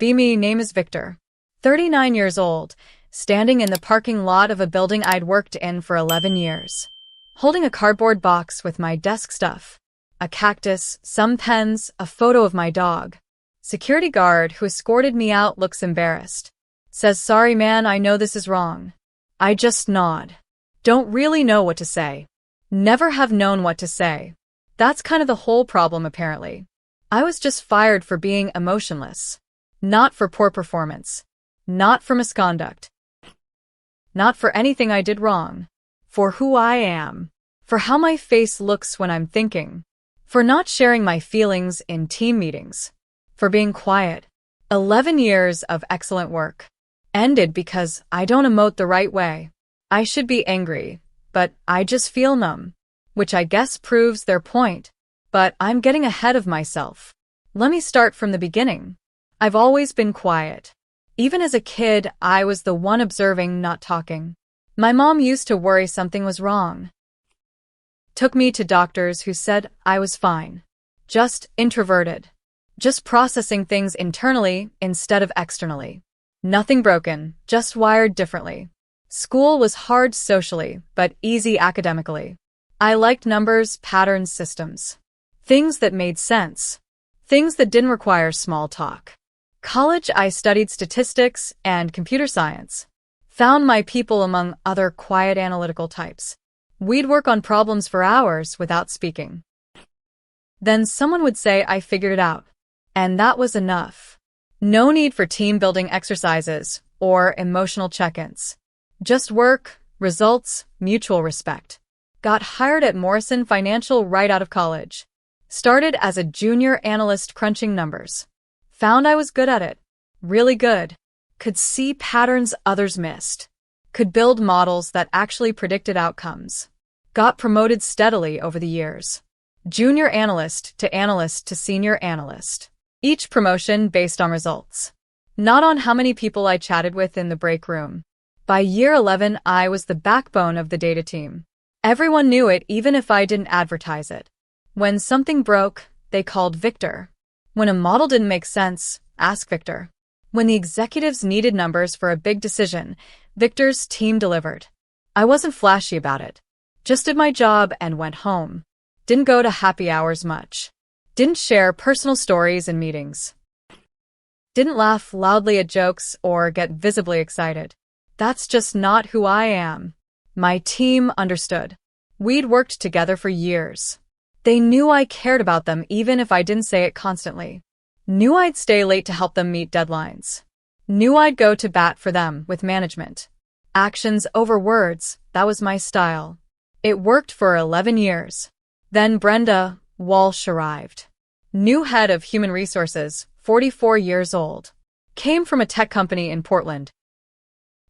Be me, name is Victor. 39 years old, standing in the parking lot of a building I'd worked in for 11 years. Holding a cardboard box with my desk stuff. A cactus, some pens, a photo of my dog. Security guard who escorted me out looks embarrassed. Says, "Sorry man, I know this is wrong." I just nod. Don't really know what to say. Never have known what to say. That's kind of the whole problem apparently. I was just fired for being emotionless. Not for poor performance. Not for misconduct. Not for anything I did wrong. For who I am. For how my face looks when I'm thinking. For not sharing my feelings in team meetings. For being quiet. 11 years of excellent work. Ended because I don't emote the right way. I should be angry, but I just feel numb. Which I guess proves their point. But I'm getting ahead of myself. Let me start from the beginning. I've always been quiet. Even as a kid, I was the one observing, not talking. My mom used to worry something was wrong. Took me to doctors who said I was fine. Just introverted. Just processing things internally instead of externally. Nothing broken, just wired differently. School was hard socially, but easy academically. I liked numbers, patterns, systems. Things that made sense. Things that didn't require small talk. College, I studied statistics and computer science. Found my people among other quiet analytical types. We'd work on problems for hours without speaking. Then someone would say I figured it out. And that was enough. No need for team-building exercises or emotional check-ins. Just work, results, mutual respect. Got hired at Morrison Financial right out of college. Started as a junior analyst crunching numbers. Found I was good at it. Really good. Could see patterns others missed. Could build models that actually predicted outcomes. Got promoted steadily over the years. Junior analyst to senior analyst. Each promotion based on results. Not on how many people I chatted with in the break room. By year 11, I was the backbone of the data team. Everyone knew it even if I didn't advertise it. When something broke, they called Victor. When a model didn't make sense, ask Victor. When the executives needed numbers for a big decision, Victor's team delivered. I wasn't flashy about it. Just did my job and went home. Didn't go to happy hours much. Didn't share personal stories in meetings. Didn't laugh loudly at jokes or get visibly excited. That's just not who I am. My team understood. We'd worked together for years. They knew I cared about them even if I didn't say it constantly. Knew I'd stay late to help them meet deadlines. Knew I'd go to bat for them with management. Actions over words, that was my style. It worked for 11 years. Then Brenda Walsh arrived. New head of human resources, 44 years old. Came from a tech company in Portland.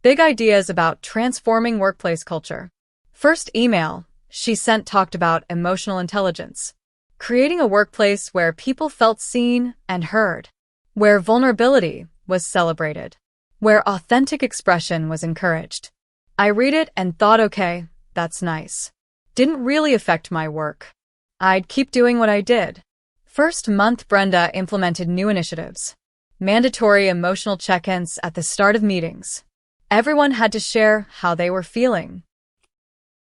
Big ideas about transforming workplace culture. First email she sent talked about emotional intelligence. Creating a workplace where people felt seen and heard. Where vulnerability was celebrated. Where authentic expression was encouraged. I read it and thought, okay, that's nice. Didn't really affect my work. I'd keep doing what I did. First month, Brenda implemented new initiatives. Mandatory emotional check-ins at the start of meetings. Everyone had to share how they were feeling.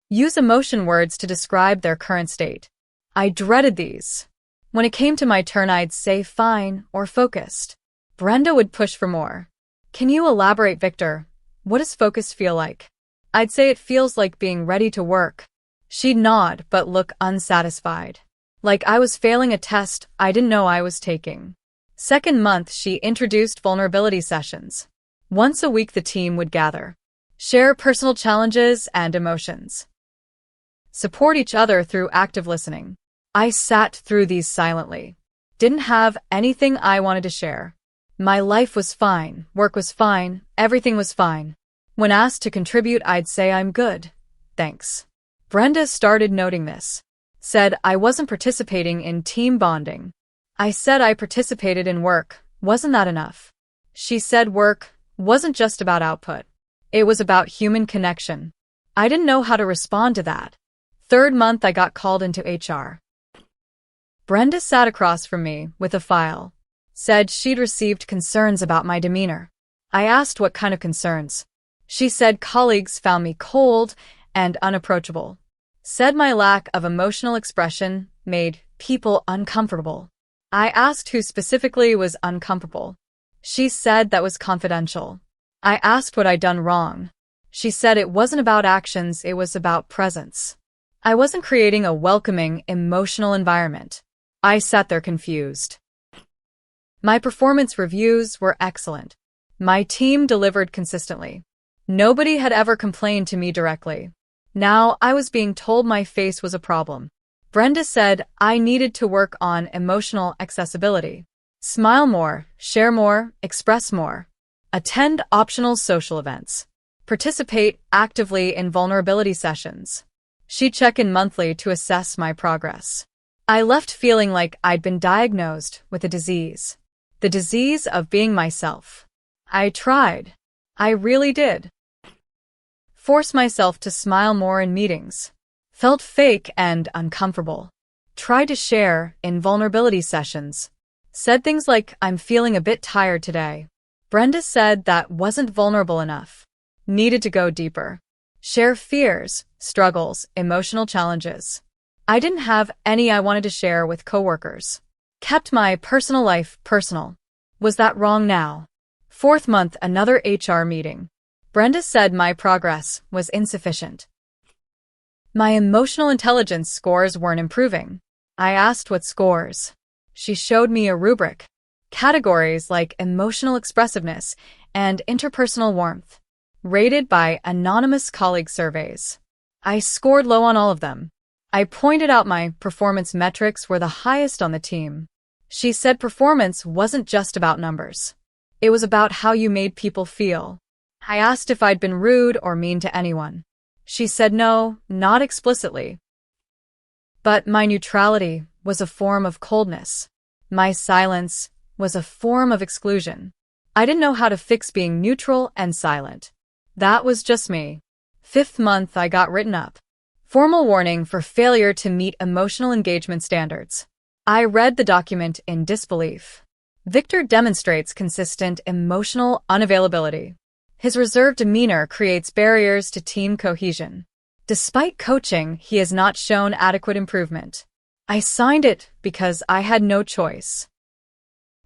Use emotion words to describe their current state. I dreaded these. When it came to my turn, I'd say fine or focused. Brenda would push for more. Can you elaborate, Victor? What does focus feel like? I'd say it feels like being ready to work. She'd nod but look unsatisfied. Like I was failing a test I didn't know I was taking. Second month, she introduced vulnerability sessions. Once a week the team would gather. Share personal challenges and emotions. Support each other through active listening. I sat through these silently. Didn't have anything I wanted to share. My life was fine, work was fine, everything was fine. When asked to contribute, I'd say I'm good. Thanks. Brenda started noting this. Said I wasn't participating in team bonding. I said I participated in work. Wasn't that enough? She said work wasn't just about output. It was about human connection. I didn't know how to respond to that. Third month, I got called into HR. Brenda sat across from me with a file. said she'd received concerns about my demeanor. I asked what kind of concerns. She said colleagues found me cold and unapproachable. Said my lack of emotional expression made people uncomfortable. I asked who specifically was uncomfortable. She said that was confidential. I asked what I'd done wrong. She said it wasn't about actions, it was about presence. I wasn't creating a welcoming, emotional environment. I sat there confused. My performance reviews were excellent. My team delivered consistently. Nobody had ever complained to me directly. Now I was being told my face was a problem. Brenda said I needed to work on emotional accessibility. Smile more, share more, express more. Attend optional social events. Participate actively in vulnerability sessions. She'd check in monthly to assess my progress. I left feeling like I'd been diagnosed with a disease. The disease of being myself. I tried. I really did. Force myself to smile more in meetings. Felt fake and uncomfortable. Tried to share in vulnerability sessions. Said things like, I'm feeling a bit tired today. Brenda said that wasn't vulnerable enough. Needed to go deeper. Share fears, struggles, emotional challenges. I didn't have any I wanted to share with coworkers. Kept my personal life personal. Was that wrong now? 4th month, another HR meeting. Brenda said my progress was insufficient. My emotional intelligence scores weren't improving. I asked what scores. She showed me a rubric. Categories like emotional expressiveness and interpersonal warmth. Rated by anonymous colleague surveys. I scored low on all of them. I pointed out my performance metrics were the highest on the team. She said performance wasn't just about numbers. It was about how you made people feel. I asked if I'd been rude or mean to anyone. She said no, not explicitly. But my neutrality was a form of coldness. My silence was a form of exclusion. I didn't know how to fix being neutral and silent. That was just me. 5th month, I got written up. Formal warning for failure to meet emotional engagement standards. I read the document in disbelief. Victor demonstrates consistent emotional unavailability. His reserved demeanor creates barriers to team cohesion. Despite coaching, he has not shown adequate improvement. I signed it because I had no choice.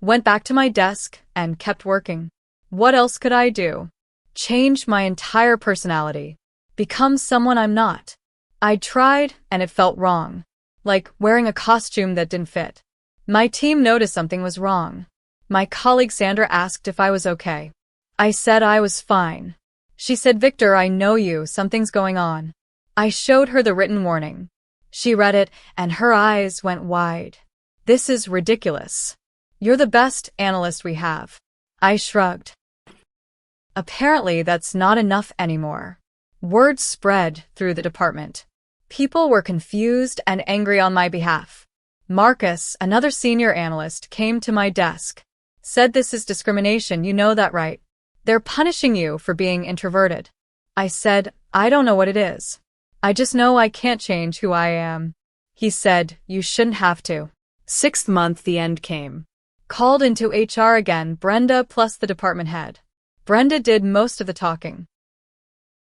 Went back to my desk and kept working. What else could I do? Change my entire personality. Become someone I'm not. I tried and it felt wrong. Like wearing a costume that didn't fit. My team noticed something was wrong. My colleague Sandra asked if I was okay. I said I was fine. She said, Victor, I know you, something's going on. I showed her the written warning. She read it and her eyes went wide. This is ridiculous. You're the best analyst we have. I shrugged. Apparently that's not enough anymore. Word spread through the department. People were confused and angry on my behalf. Marcus, another senior analyst, came to my desk. Said this is discrimination, you know that, right? They're punishing you for being introverted. I said, I don't know what it is. I just know I can't change who I am. He said, you shouldn't have to. 6th month, the end came. Called into HR again, Brenda plus the department head. Brenda did most of the talking.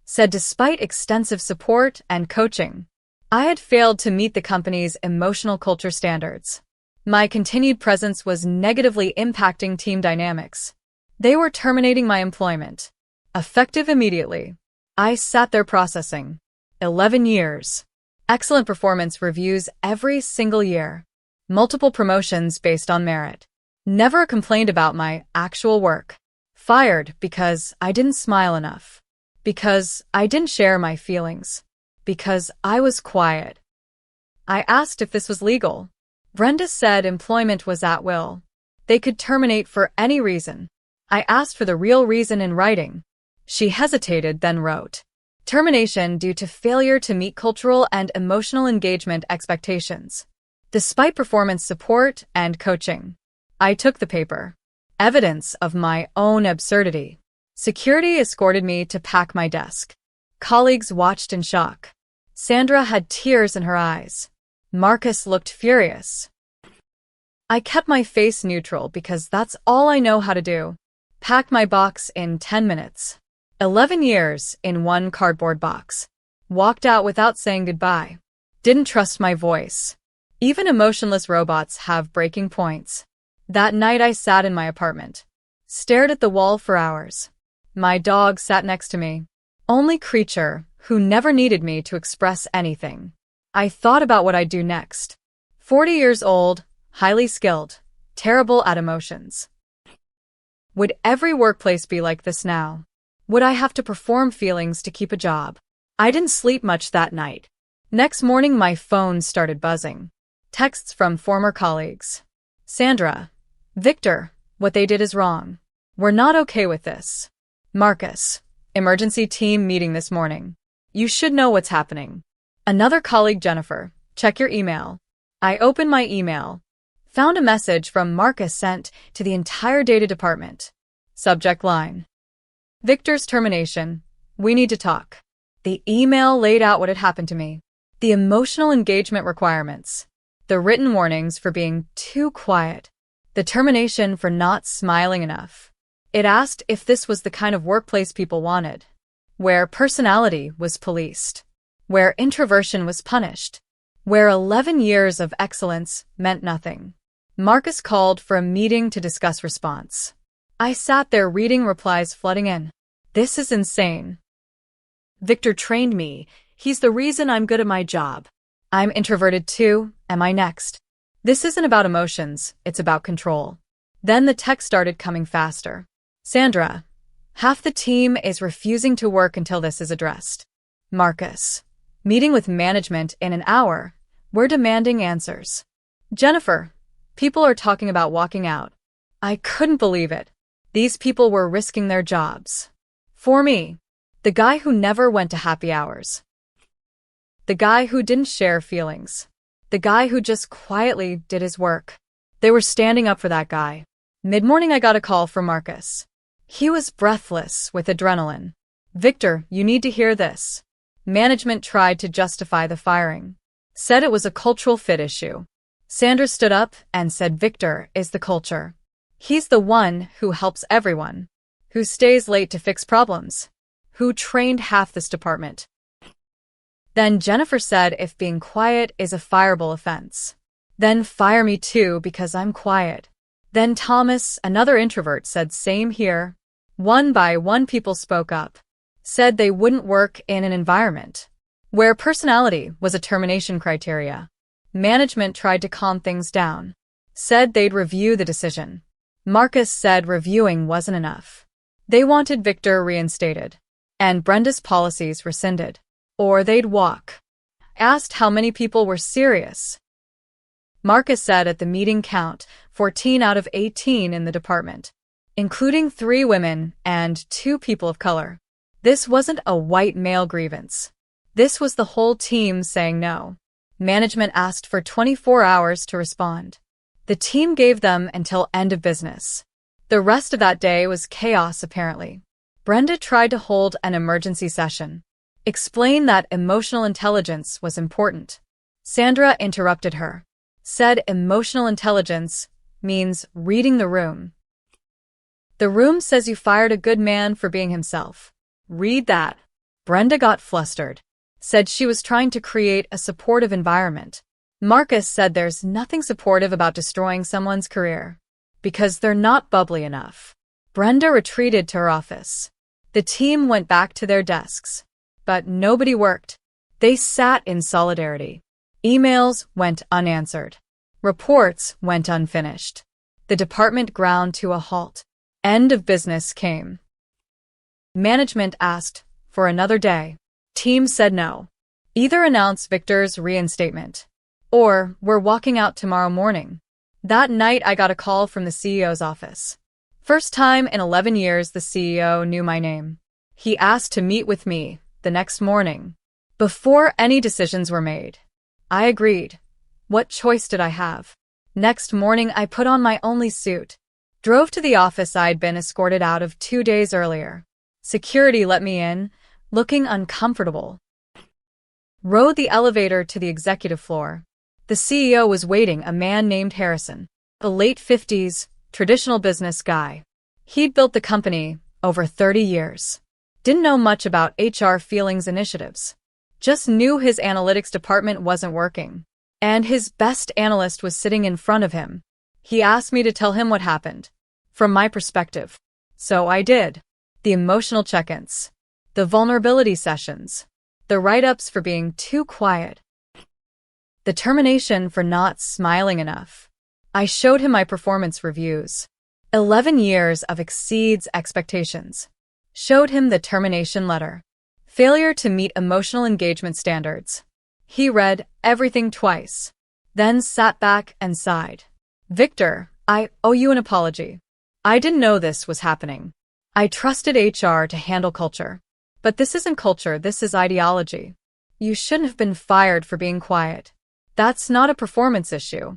Said despite extensive support and coaching, I had failed to meet the company's emotional culture standards. My continued presence was negatively impacting team dynamics. They were terminating my employment. Effective immediately. I sat there processing. 11 years. Excellent performance reviews every single year. Multiple promotions based on merit. Never complained about my actual work. Fired because I didn't smile enough. Because I didn't share my feelings. Because I was quiet. I asked if this was legal. Brenda said employment was at will. They could terminate for any reason. I asked for the real reason in writing. She hesitated, then wrote, termination due to failure to meet cultural and emotional engagement expectations. Despite performance support and coaching. I took the paper. Evidence of my own absurdity. Security escorted me to pack my desk. Colleagues watched in shock. Sandra had tears in her eyes. Marcus looked furious. I kept my face neutral because that's all I know how to do. Packed my box in 10 minutes. 11 years in one cardboard box. Walked out without saying goodbye. Didn't trust my voice. Even emotionless robots have breaking points. That night I sat in my apartment. Stared at the wall for hours. My dog sat next to me. Only creature who never needed me to express anything. I thought about what I'd do next. 40 years old, highly skilled, terrible at emotions. Would every workplace be like this now? Would I have to perform feelings to keep a job? I didn't sleep much that night. Next morning my phone started buzzing. Texts from former colleagues. Sandra, Victor, what they did is wrong. We're not okay with this. Marcus, emergency team meeting this morning. You should know what's happening. Another colleague, Jennifer, check your email. I opened my email. Found a message from Marcus sent to the entire data department. Subject line. Victor's termination. We need to talk. The email laid out what had happened to me. The emotional engagement requirements. The written warnings for being too quiet. The termination for not smiling enough. It asked if this was the kind of workplace people wanted. Where personality was policed. Where introversion was punished. Where 11 years of excellence meant nothing. Marcus called for a meeting to discuss response. I sat there reading replies flooding in. This is insane. Victor trained me. He's the reason I'm good at my job. I'm introverted too. Am I next? This isn't about emotions, it's about control. Then the text started coming faster. Sandra, half the team is refusing to work until this is addressed. Marcus, meeting with management in an hour. We're demanding answers. Jennifer, people are talking about walking out. I couldn't believe it. These people were risking their jobs. For me, the guy who never went to happy hours. The guy who didn't share feelings. The guy who just quietly did his work. They were standing up for that guy. Mid-morning I got a call from Marcus. He was breathless with adrenaline. Victor, you need to hear this. Management tried to justify the firing. Said it was a cultural fit issue. Sandra stood up and said Victor is the culture. He's the one who helps everyone. Who stays late to fix problems. Who trained half this department. Then Jennifer said if being quiet is a fireable offense. Then fire me too because I'm quiet. Then Thomas, another introvert, said same here. One by one people spoke up. Said they wouldn't work in an environment where personality was a termination criteria. Management tried to calm things down. Said they'd review the decision. Marcus said reviewing wasn't enough. They wanted Victor reinstated. And Brenda's policies rescinded. Or they'd walk. Asked how many people were serious. Marcus said at the meeting count 14 out of 18 in the department, including 3 women and 2 people of color. This wasn't a white male grievance. This was the whole team saying no. Management asked for 24 hours to respond. The team gave them until end of business. The rest of that day was chaos apparently. Brenda tried to hold an emergency session. Explain that emotional intelligence was important. Sandra interrupted her. Said emotional intelligence means reading the room. The room says you fired a good man for being himself. Read that. Brenda got flustered. Said she was trying to create a supportive environment. Marcus said there's nothing supportive about destroying someone's career. Because they're not bubbly enough. Brenda retreated to her office. The team went back to their desks. But nobody worked. They sat in solidarity. Emails went unanswered. Reports went unfinished. The department ground to a halt. End of business came. Management asked for another day. Team said no. Either announce Victor's reinstatement, or we're walking out tomorrow morning. That night I got a call from the CEO's office. First time in 11 years the CEO knew my name. He asked to meet with me the next morning. Before any decisions were made. I agreed. What choice did I have? Next morning I put on my only suit. Drove to the office I'd been escorted out of 2 days earlier. Security let me in, looking uncomfortable. Rode the elevator to the executive floor. The CEO was waiting, a man named Harrison. the late 50s, traditional business guy. He'd built the company over 30 years. Didn't know much about HR feelings initiatives. Just knew his analytics department wasn't working. And his best analyst was sitting in front of him. He asked me to tell him what happened, from my perspective. So I did. The emotional check-ins. The vulnerability sessions. The write-ups for being too quiet. The termination for not smiling enough. I showed him my performance reviews. 11 years of exceeds expectations. Showed him the termination letter. Failure to meet emotional engagement standards. He read everything twice. Then sat back and sighed. Victor, I owe you an apology. I didn't know this was happening. I trusted HR to handle culture. But this isn't culture, this is ideology. You shouldn't have been fired for being quiet. That's not a performance issue.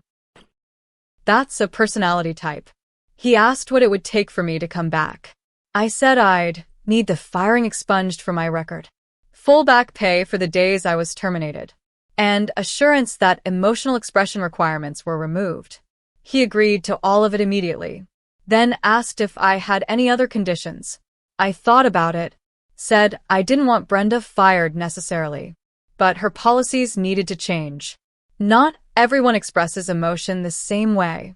That's a personality type. He asked what it would take for me to come back. I said I'd need the firing expunged from my record. Full back pay for the days I was terminated. And assurance that emotional expression requirements were removed. He agreed to all of it immediately. Then asked if I had any other conditions. I thought about it. Said I didn't want Brenda fired necessarily. But her policies needed to change. Not everyone expresses emotion the same way.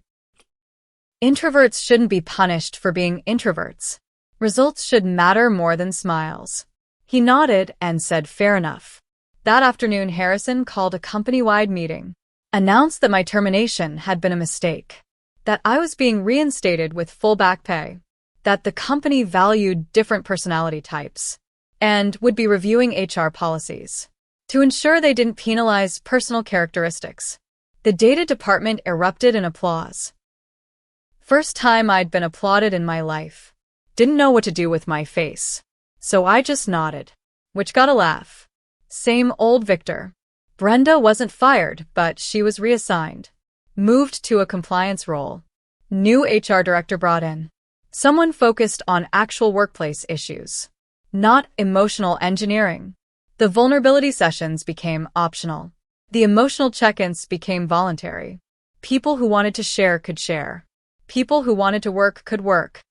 Introverts shouldn't be punished for being introverts. Results should matter more than smiles. He nodded and said fair enough. That afternoon, Harrison called a company-wide meeting. Announced that my termination had been a mistake. That I was being reinstated with full back pay. That the company valued different personality types. And would be reviewing HR policies. To ensure they didn't penalize personal characteristics. The data department erupted in applause. First time I'd been applauded in my life. Didn't know what to do with my face. So I just nodded. Which got a laugh. Same old Victor. Brenda wasn't fired, but she was reassigned. Moved to a compliance role. New HR director brought in. Someone focused on actual workplace issues. Not emotional engineering. The vulnerability sessions became optional. The emotional check-ins became voluntary. People who wanted to share could share. People who wanted to work could work.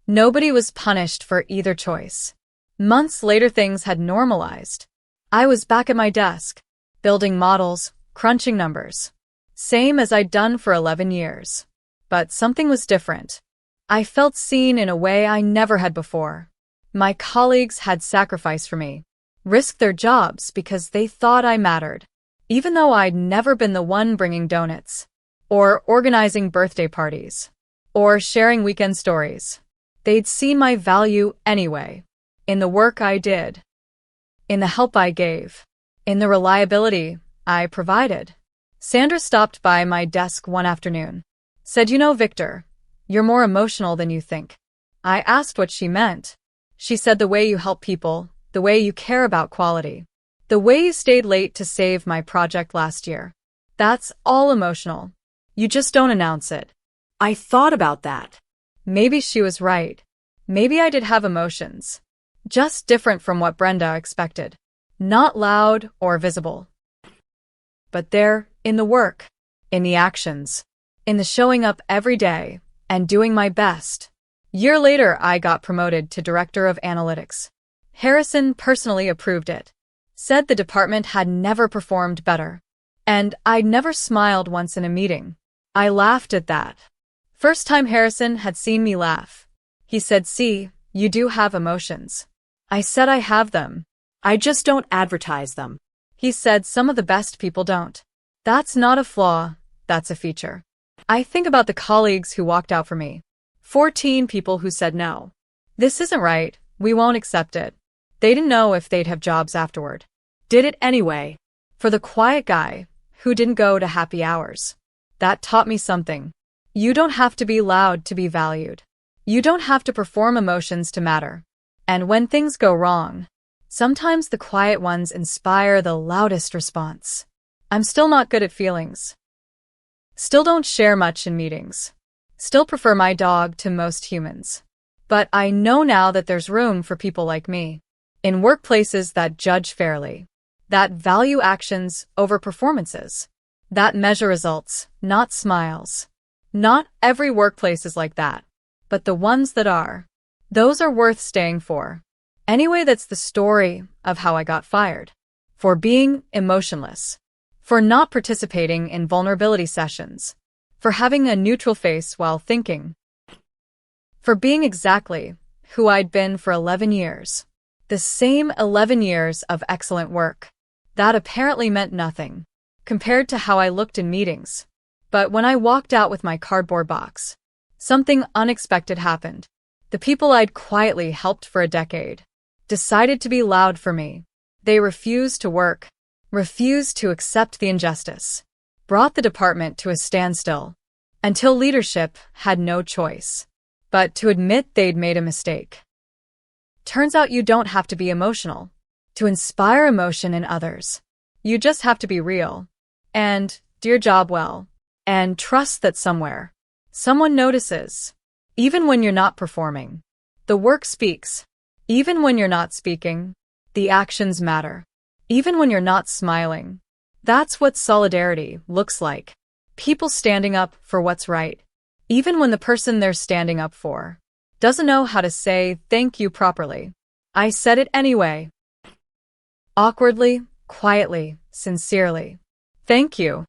Nobody was punished for either choice. Months later, things had normalized. I was back at my desk, building models, crunching numbers. Same as I'd done for 11 years. But something was different. I felt seen in a way I never had before. My colleagues had sacrificed for me. Risked their jobs because they thought I mattered, even though I'd never been the one bringing donuts, or organizing birthday parties, or sharing weekend stories. They'd seen my value anyway, in the work I did, in the help I gave, in the reliability I provided. Sandra stopped by my desk one afternoon, said, "You know, Victor, you're more emotional than you think." I asked what she meant. She said, "The way you help people, the way you care about quality, the way you stayed late to save my project last year. That's all emotional. You just don't announce it." I thought about that. Maybe she was right. Maybe I did have emotions. Just different from what Brenda expected. Not loud or visible. But there, in the work, in the actions, in the showing up every day and doing my best. Year later, I got promoted to Director of Analytics. Harrison personally approved it. Said the department had never performed better. And I'd never smiled once in a meeting. I laughed at that. First time Harrison had seen me laugh. He said, "See, you do have emotions." I said I have them. I just don't advertise them. He said some of the best people don't. That's not a flaw, that's a feature. I think about the colleagues who walked out for me. 14 people who said no. This isn't right, we won't accept it. They didn't know if they'd have jobs afterward. Did it anyway. For the quiet guy, who didn't go to happy hours. That taught me something. You don't have to be loud to be valued. You don't have to perform emotions to matter. And when things go wrong, sometimes the quiet ones inspire the loudest response. I'm still not good at feelings. Still don't share much in meetings. Still prefer my dog to most humans. But I know now that there's room for people like me. In workplaces that judge fairly. That value actions over performances. That measure results, not smiles. Not every workplace is like that, but the ones that are, those are worth staying for. Anyway, that's the story of how I got fired. For being emotionless. For not participating in vulnerability sessions. For having a neutral face while thinking. For being exactly who I'd been for 11 years. The same 11 years of excellent work. That apparently meant nothing compared to how I looked in meetings. But when I walked out with my cardboard box, something unexpected happened. The people I'd quietly helped for a decade decided to be loud for me. They refused to work, refused to accept the injustice, brought the department to a standstill, until leadership had no choice but to admit they'd made a mistake. Turns out you don't have to be emotional to inspire emotion in others. You just have to be real and do your job well and trust that somewhere, someone notices. Even when you're not performing, the work speaks. Even when you're not speaking, the actions matter. Even when you're not smiling. That's what solidarity looks like. People standing up for what's right. Even when the person they're standing up for doesn't know how to say thank you properly. I said it anyway. Awkwardly, quietly, sincerely. Thank you.